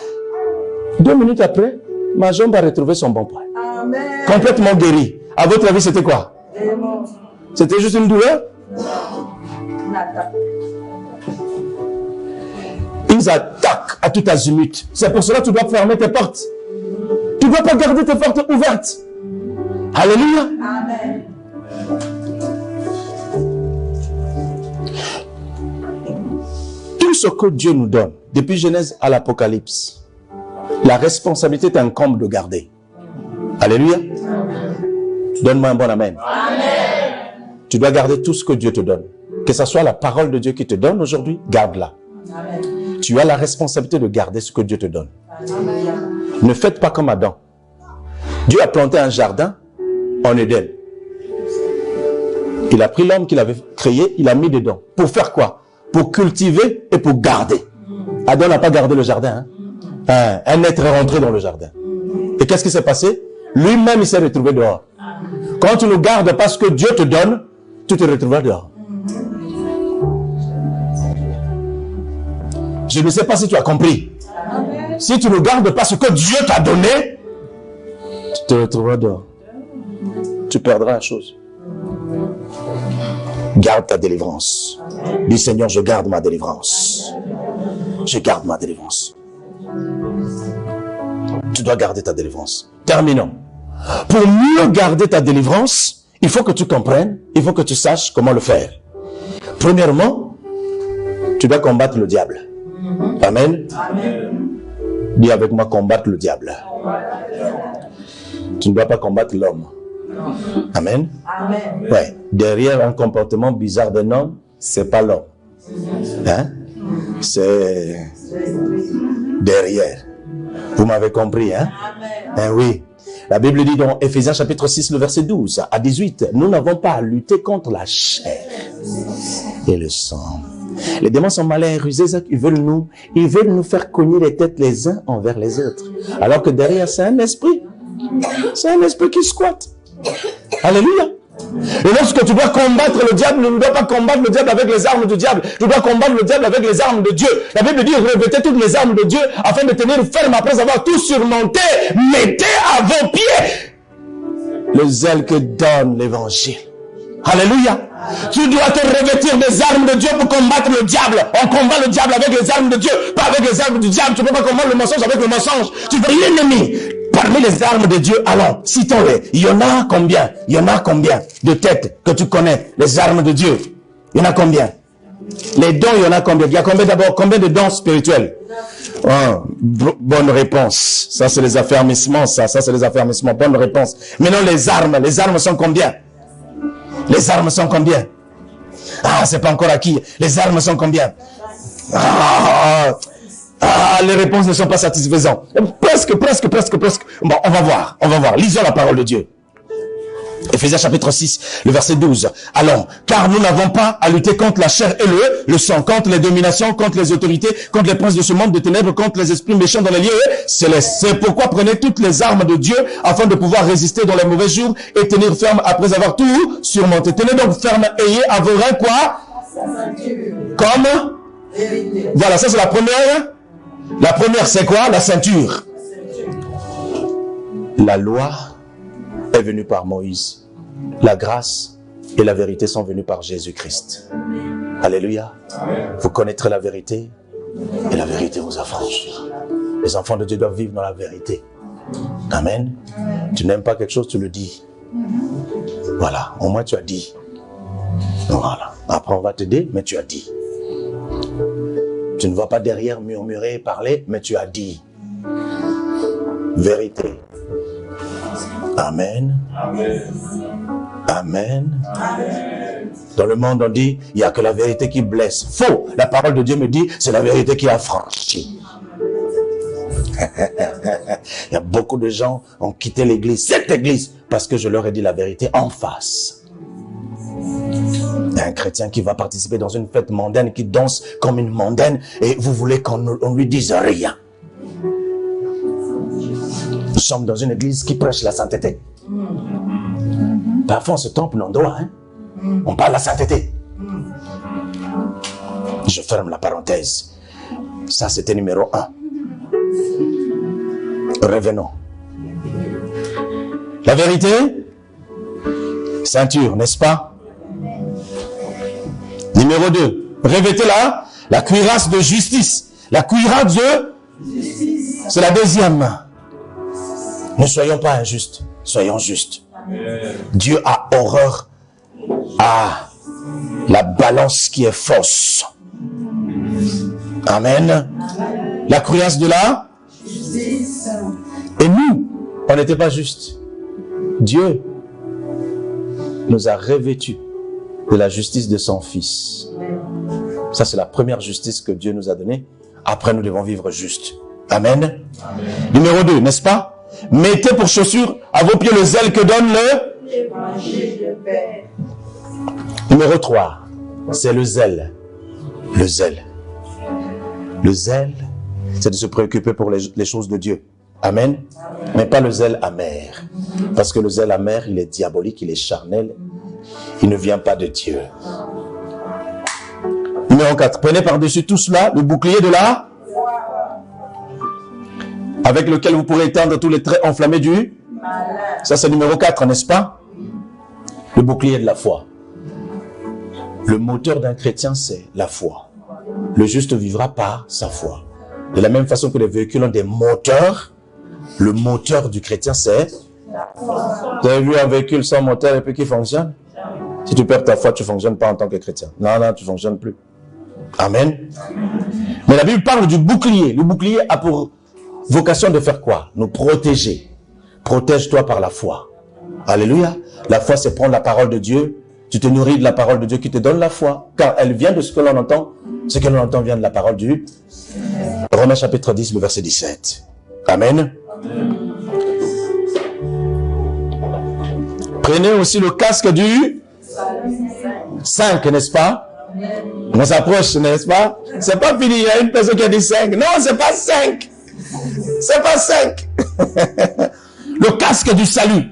2 minutes après, ma jambe a retrouvé son bon point. Amen. Complètement guéri. À votre avis, c'était quoi? C'était juste une douleur? Ils attaquent à tout azimut. C'est pour cela que tu dois fermer tes portes. Tu ne dois pas garder tes portes ouvertes. Alléluia. Amen. Tout ce que Dieu nous donne, depuis Genèse à l'Apocalypse, la responsabilité t'incombe de garder. Alléluia. Donne-moi un bon amen. Amen. Tu dois garder tout ce que Dieu te donne. Que ce soit la parole de Dieu qui te donne aujourd'hui, garde-la. Tu as la responsabilité de garder ce que Dieu te donne. Amen. Ne faites pas comme Adam. Dieu a planté un jardin en Éden. Il a pris l'homme qu'il avait créé, il a mis dedans. Pour faire quoi? Pour cultiver et pour garder. Adam n'a pas gardé le jardin. Un être est rentré dans le jardin. Et qu'est-ce qui s'est passé? Lui-même, il s'est retrouvé dehors. Quand tu ne gardes pas ce que Dieu te donne, tu te retrouveras dehors. Je ne sais pas si tu as compris. Si tu ne gardes pas ce que Dieu t'a donné, tu te retrouveras dehors. Tu perdras la chose. Garde ta délivrance. Dis, Seigneur, je garde ma délivrance. Je garde ma délivrance. Tu dois garder ta délivrance. Terminons. Pour mieux garder ta délivrance, il faut que tu comprennes, il faut que tu saches comment le faire. Premièrement, tu dois combattre le diable. Amen. Amen. Dis avec moi, combattre le diable. Tu ne dois pas combattre l'homme. Amen. Amen. Ouais. Derrière un comportement bizarre d'un homme, c'est pas l'homme. Hein? C'est derrière. Vous m'avez compris, hein? Amen. Oui. La Bible dit dans Éphésiens chapitre 6, le verset 12 à 18, nous n'avons pas à lutter contre la chair et le sang. Les démons sont malins et rusés, ils veulent nous faire cogner les têtes les uns envers les autres. Alors que derrière, c'est un esprit. C'est un esprit qui squatte. Alléluia. Et lorsque tu dois combattre le diable, tu ne dois pas combattre le diable avec les armes du diable. Tu dois combattre le diable avec les armes de Dieu. La Bible dit, revêtez toutes les armes de Dieu afin de tenir ferme après avoir tout surmonté. Mettez à vos pieds le zèle que donne l'évangile. Alléluia. Tu dois te revêtir des armes de Dieu pour combattre le diable. On combat le diable avec les armes de Dieu, pas avec les armes du diable. Tu ne peux pas combattre le mensonge avec le mensonge. Tu veux l'ennemi. Parmi les armes de Dieu, allons, citons-les. Il y en a combien? Il y en a combien de têtes que tu connais? Les armes de Dieu. Il y en a combien? Les dons, il y en a combien? Il y a combien d'abord? Combien de dons spirituels? Oh, bonne réponse. Ça, c'est les affermissements, ça c'est les affermissements. Bonne réponse. Maintenant, les armes sont combien? Les armes sont combien? Ah, c'est pas encore acquis. Les armes sont combien? Les réponses ne sont pas satisfaisantes. Presque. Bon, on va voir. Lisons la parole de Dieu. Éphésiens chapitre 6, le verset 12. Allons, car nous n'avons pas à lutter contre la chair et le sang, contre les dominations, contre les autorités, contre les princes de ce monde de ténèbres, contre les esprits méchants dans les lieux célestes. C'est pourquoi prenez toutes les armes de Dieu afin de pouvoir résister dans les mauvais jours et tenir ferme après avoir tout surmonté. Tenez donc ferme, ayez à vos reins quoi? Comme? Voilà, ça c'est la première. La première c'est quoi? La ceinture. La loi est venue par Moïse. La grâce et la vérité sont venues par Jésus-Christ. Alléluia. Vous connaîtrez la vérité et la vérité vous affranchira. Les enfants de Dieu doivent vivre dans la vérité. Amen. Tu n'aimes pas quelque chose, tu le dis. Voilà, au moins tu as dit. Voilà. Après on va t'aider, mais tu as dit. Tu ne vas pas derrière murmurer, parler, mais tu as dit. Vérité. Amen. Amen. Amen. Amen. Dans le monde, on dit, il n'y a que la vérité qui blesse. Faux. La parole de Dieu me dit, c'est la vérité qui affranchit. Il y a beaucoup de gens qui ont quitté l'église, cette église, parce que je leur ai dit la vérité en face. Il y a un chrétien qui va participer dans une fête mondaine, qui danse comme une mondaine, et vous voulez qu'on lui dise rien. Nous sommes dans une église qui prêche la sainteté. Parfois on se trompe l'endroit, hein? On parle de la sainteté. Je ferme la parenthèse. Ça c'était numéro 1. Revenons. La vérité, ceinture, n'est-ce pas? Numéro 2, revêtez la cuirasse de justice. La cuirasse de justice. C'est la deuxième. Ne soyons pas injustes, soyons justes. Dieu a horreur à la balance qui est fausse. Amen. La cuirasse de la justice. Et nous, on n'était pas justes. Dieu nous a revêtus de la justice de son Fils. Ça, c'est la première justice que Dieu nous a donnée. Après, nous devons vivre juste. Amen. Amen. Numéro 2, n'est-ce pas? Mettez pour chaussure à vos pieds le zèle que donne l'évangile de paix. Numéro 3, c'est le zèle. Le zèle. Le zèle, c'est de se préoccuper pour les choses de Dieu. Amen. Amen. Mais pas le zèle amer. Parce que le zèle amer, il est diabolique, il est charnel. Il ne vient pas de Dieu. Numéro 4, prenez par-dessus tout cela le bouclier de la avec lequel vous pourrez éteindre tous les traits enflammés du malin. Ça c'est numéro 4, n'est-ce pas? Le bouclier de la foi. Le moteur d'un chrétien, c'est la foi. Le juste vivra par sa foi. De la même façon que les véhicules ont des moteurs, le moteur du chrétien, c'est... Tu as vu un véhicule sans moteur et puis qui fonctionne? Si tu perds ta foi, tu ne fonctionnes pas en tant que chrétien. Non, tu ne fonctionnes plus. Amen. Mais la Bible parle du bouclier. Le bouclier a pour vocation de faire quoi? Nous protéger. Protège-toi par la foi. Alléluia. La foi, c'est prendre la parole de Dieu. Tu te nourris de la parole de Dieu qui te donne la foi. Car elle vient de ce que l'on entend. Ce que l'on entend vient de la parole du Romains chapitre 10, le verset 17. Amen. Amen. Prenez aussi le casque du 5, n'est-ce pas? On s'approche, n'est-ce pas? C'est pas fini, il y a une personne qui a dit 5. Non, c'est pas 5. C'est pas 5. Le casque du salut.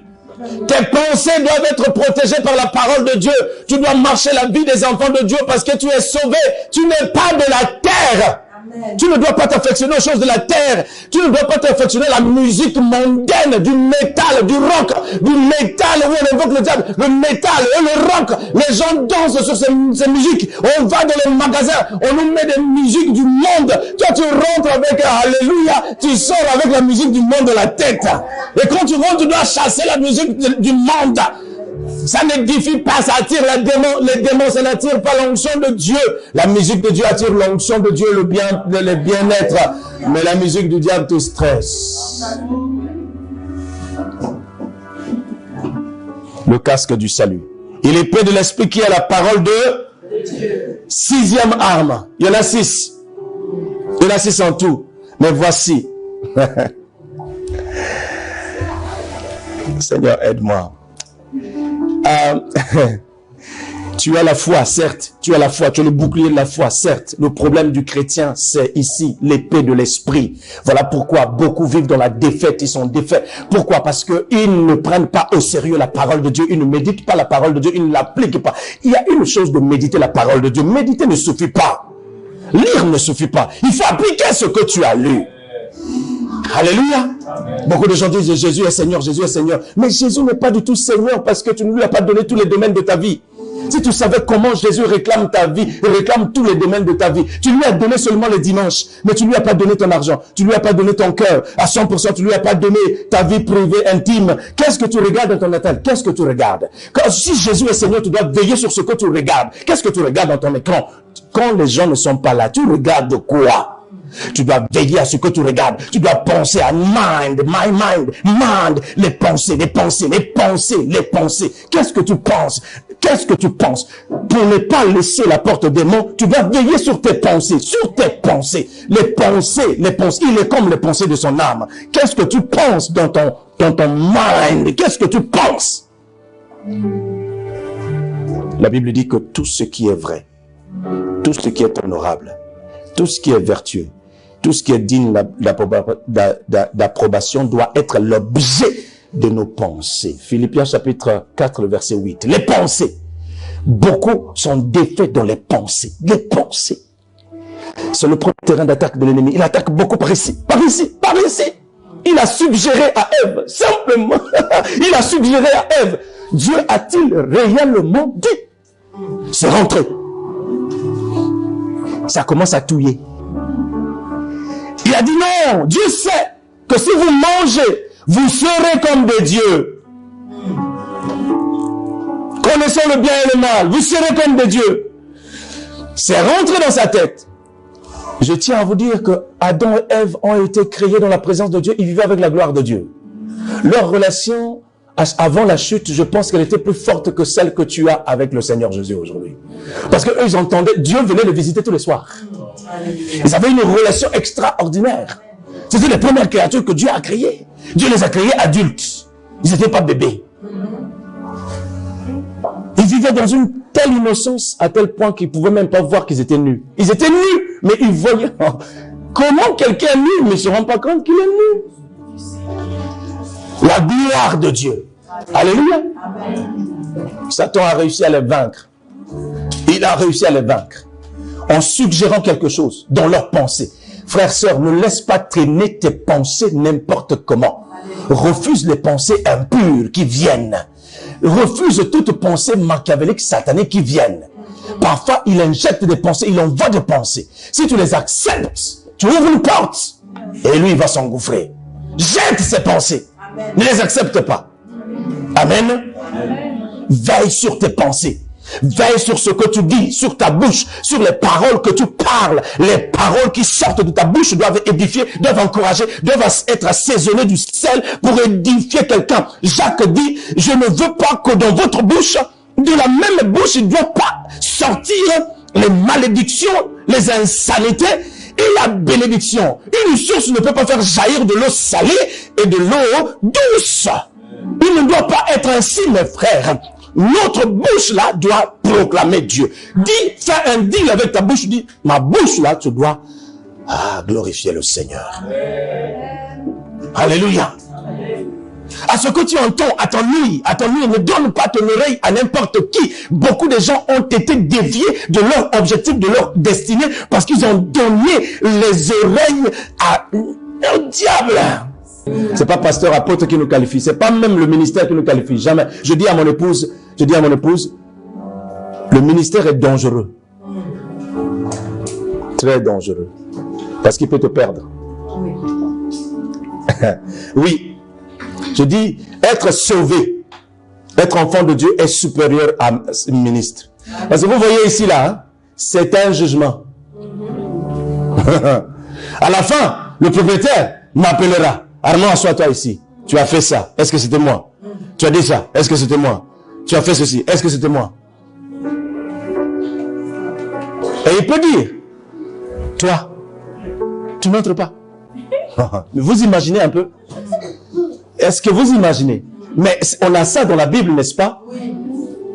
Tes pensées doivent être protégées par la parole de Dieu. Tu dois marcher la vie des enfants de Dieu parce que tu es sauvé. Tu n'es pas de la terre. Amen. Tu ne dois pas t'affectionner aux choses de la terre. Tu ne dois pas t'affectionner à la musique mondaine, du métal, du rock, du métal où on invoque le diable, le métal et le rock. Les gens dansent sur ces musiques. On va dans les magasins, on nous met des musiques du monde. Toi, tu rentres avec Alléluia, tu sors avec la musique du monde de la tête. Et quand tu rentres, tu dois chasser la musique du monde. Ça n'édifie pas, ça attire les démons, ça n'attire pas l'onction de Dieu. La musique de Dieu attire l'onction de Dieu, le bien-être. Mais la musique du diable te stresse. Le casque du salut. Et l'épée de l'esprit qui est la parole de Dieu. 6e arme. Il y en a 6. Il y en a 6 en tout. Mais voici. Seigneur, aide-moi. Tu as la foi, certes. Tu as la foi, tu as le bouclier de la foi, certes. Le problème du chrétien, c'est ici l'épée de l'esprit. Voilà pourquoi beaucoup vivent dans la défaite. Ils sont défaits. Pourquoi? Parce que ils ne prennent pas au sérieux la parole de Dieu. Ils ne méditent pas la parole de Dieu. Ils ne l'appliquent pas. Il y a une chose de méditer la parole de Dieu. Méditer ne suffit pas. Lire ne suffit pas. Il faut appliquer ce que tu as lu. Alléluia. Amen. Beaucoup de gens disent Jésus est Seigneur, Jésus est Seigneur. Mais Jésus n'est pas du tout Seigneur parce que tu ne lui as pas donné tous les domaines de ta vie. Si tu savais comment Jésus réclame ta vie, réclame tous les domaines de ta vie, tu lui as donné seulement les dimanches, mais tu lui as pas donné ton argent, tu lui as pas donné ton cœur à 100%, tu lui as pas donné ta vie privée, intime. Qu'est-ce que tu regardes dans ton attel? Qu'est-ce que tu regardes? Si Jésus est Seigneur, tu dois veiller sur ce que tu regardes. Qu'est-ce que tu regardes dans ton écran? Quand les gens ne sont pas là, tu regardes quoi? Tu dois veiller à ce que tu regardes. Tu dois penser à mind, les pensées. Qu'est-ce que tu penses? Qu'est-ce que tu penses? Pour ne pas laisser la porte des mots, tu dois veiller sur tes pensées, Les pensées, il est comme les pensées de son âme. Qu'est-ce que tu penses dans ton mind? Qu'est-ce que tu penses? La Bible dit que tout ce qui est vrai, tout ce qui est honorable, tout ce qui est vertueux, tout ce qui est digne d'approbation doit être l'objet de nos pensées. Philippiens chapitre 4, verset 8. Les pensées. Beaucoup sont défaits dans les pensées. Les pensées. C'est le premier terrain d'attaque de l'ennemi. Il attaque beaucoup par ici. Il a suggéré à Ève, simplement. Il a suggéré à Ève. Dieu a-t-il réellement dit? C'est rentré. Ça commence à touiller. Il a dit non, Dieu sait que si vous mangez, vous serez comme des dieux. Connaissant le bien et le mal, vous serez comme des dieux. C'est rentré dans sa tête. Je tiens à vous dire que Adam et Ève ont été créés dans la présence de Dieu. Ils vivaient avec la gloire de Dieu. Leur relation, avant la chute, je pense qu'elle était plus forte que celle que tu as avec le Seigneur Jésus aujourd'hui. Parce qu'eux, ils entendaient, Dieu venait les visiter tous les soirs. Ils avaient une relation extraordinaire. C'était les premières créatures que Dieu a créées. Dieu les a créés adultes. Ils n'étaient pas bébés. Ils vivaient dans une telle innocence à tel point qu'ils ne pouvaient même pas voir qu'ils étaient nus. Ils étaient nus, mais ils voyaient. Comment quelqu'un est nu, mais ne se rend pas compte qu'il est nu? La gloire de Dieu. Alléluia. Satan a réussi à les vaincre. Il a réussi à les vaincre en suggérant quelque chose dans leurs pensées. Frères, sœurs, ne laisse pas traîner tes pensées n'importe comment. Refuse les pensées impures qui viennent. Refuse toute pensée machiavélique, satanique qui viennent. Parfois, il injecte des pensées, il envoie des pensées. Si tu les acceptes, tu ouvres une porte et lui, il va s'engouffrer. Jette ces pensées. Amen. Ne les accepte pas. Amen. Amen. Veille sur tes pensées. Veille sur ce que tu dis, sur ta bouche, sur les paroles que tu parles. Les paroles qui sortent de ta bouche doivent édifier, doivent encourager, doivent être assaisonnées du sel pour édifier quelqu'un. Jacques dit, je ne veux pas que dans votre bouche, de la même bouche, il ne doit pas sortir les malédictions, les insanités et la bénédiction. Une source ne peut pas faire jaillir de l'eau salée et de l'eau douce. Il ne doit pas être ainsi, mes frères. Notre bouche là doit proclamer Dieu. Dis, fais un deal avec ta bouche, dis, ma bouche là, tu dois glorifier le Seigneur. Amen. Alléluia. Amen. À ce que tu entends, à ton ouïe, ne donne pas ton oreille à n'importe qui. Beaucoup de gens ont été déviés de leur objectif, de leur destinée, parce qu'ils ont donné les oreilles au diable. C'est pas pasteur, apôtre qui nous qualifie. C'est pas même le ministère qui nous qualifie. Jamais. Je dis à mon épouse, le ministère est dangereux. Très dangereux. Parce qu'il peut te perdre. Oui. Je dis, être sauvé, être enfant de Dieu est supérieur à ministre. Parce que vous voyez ici, là, hein, c'est un jugement. À la fin, le propriétaire m'appellera. Armand, assois-toi ici. Tu as fait ça. Est-ce que c'était moi? Tu as dit ça. Est-ce que c'était moi? Tu as fait ceci. Est-ce que c'était moi? Et il peut dire, toi, tu n'entres pas. Mais vous imaginez un peu? Est-ce que vous imaginez? Mais on a ça dans la Bible, n'est-ce pas? Oui.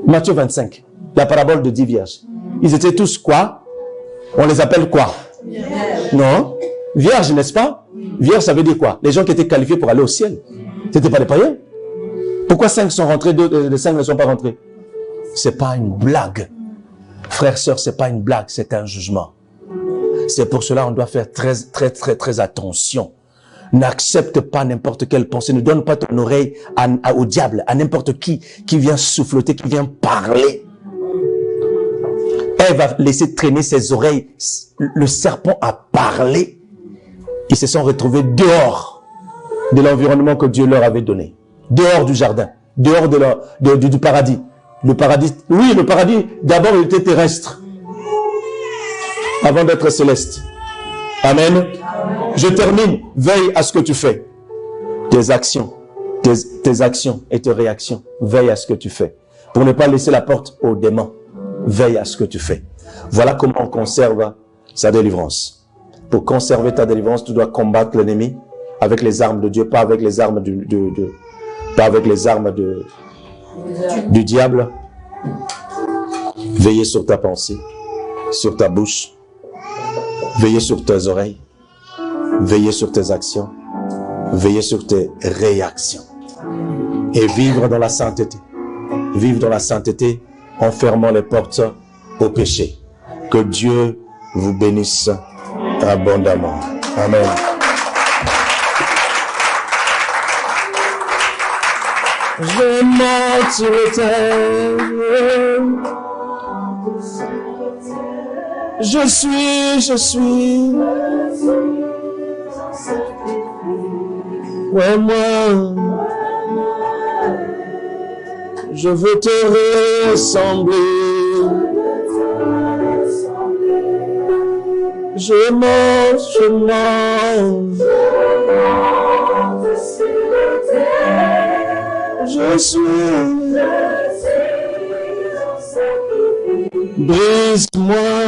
Matthieu 25, la parabole de 10 vierges. Ils étaient tous quoi? On les appelle quoi? Vierges. Non? Vierges, n'est-ce pas? Oui. Vierges, ça veut dire quoi? Les gens qui étaient qualifiés pour aller au ciel. C'était pas des païens. Pourquoi 5 sont rentrés, 5 ne sont pas rentrés? C'est pas une blague. Frères, sœurs, c'est pas une blague, c'est un jugement. C'est pour cela qu'on doit faire très attention. N'accepte pas n'importe quelle pensée. Ne donne pas ton oreille au diable, à n'importe qui vient souffloter, qui vient parler. Elle va laisser traîner ses oreilles. Le serpent a parlé. Ils se sont retrouvés dehors de l'environnement que Dieu leur avait donné. Dehors du jardin. Dehors du paradis. Le paradis, oui, le paradis, d'abord il était terrestre. Avant d'être céleste. Amen. Je termine. Veille à ce que tu fais. Tes actions. Tes actions et tes réactions. Veille à ce que tu fais. Pour ne pas laisser la porte aux démons. Veille à ce que tu fais. Voilà comment on conserve sa délivrance. Pour conserver ta délivrance, tu dois combattre l'ennemi avec les armes de Dieu, pas avec les armes du diable. Veillez sur ta pensée, sur ta bouche. Veillez sur tes oreilles. Veillez sur tes actions. Veillez sur tes réactions. Et vivre dans la sainteté. Vivre dans la sainteté en fermant les portes au péché. Que Dieu vous bénisse abondamment. Amen. Je monte sur l'autel. Je suis. Ouais, moi, je veux te ressembler. Je monte. Je suis. Brise-moi.